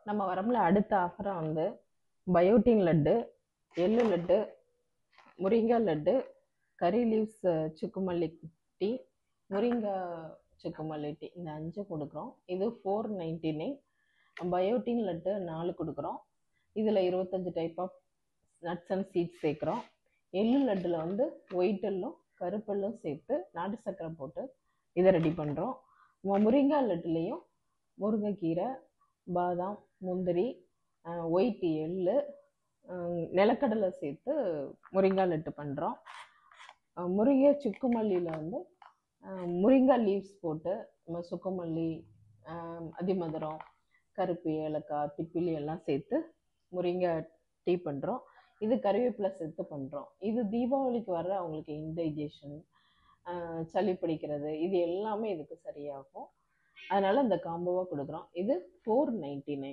நம்ம வரம்புல அடுத்த ஆஃபராக வந்து பயோட்டின் லட்டு, எள்ளு லட்டு, முருங்கா லட்டு, கறி லீவ்ஸ் சுக்குமல்லி டீ, முருங்கா சுக்குமல்லி டீ, இந்த 5 கொடுக்குறோம். இது 499. பயோட்டின் லட்டு 4 கொடுக்குறோம். இதில் 25 type of nuts and seeds சேர்க்குறோம். எள்ளு லட்டில் வந்து ஒயிட் எள்ளும் கருப்பெல்லும் சேர்த்து நாட்டு சர்க்கரை போட்டு இதை ரெடி பண்ணுறோம். முருங்கா லட்டுலேயும் முருங்கைக்கீரை, பாதாம், முந்திரி, ஒயிட் எள்ளு, நிலக்கடலை சேர்த்து முருங்கா லட்டு பண்ணுறோம். முருங்கை சுக்குமல்லியில் வந்து முருங்கா லீவ்ஸ் போட்டு நம்ம சுக்குமல்லி, அதிமதுரம், கருப்பு ஏலக்காய், திப்பிலி எல்லாம் சேர்த்து முருங்கை டீ பண்ணுறோம். இது கறிவேப்பிலை சேர்த்து பண்ணுறோம். இது தீபாவளிக்கு வர்ற அவங்களுக்கு இன்டைஜஷன், சளி பிடிக்கிறது, இது எல்லாமே இதுக்கு சரியாகும். அதனால் இந்த காம்போவாக கொடுக்குறோம். இது 499.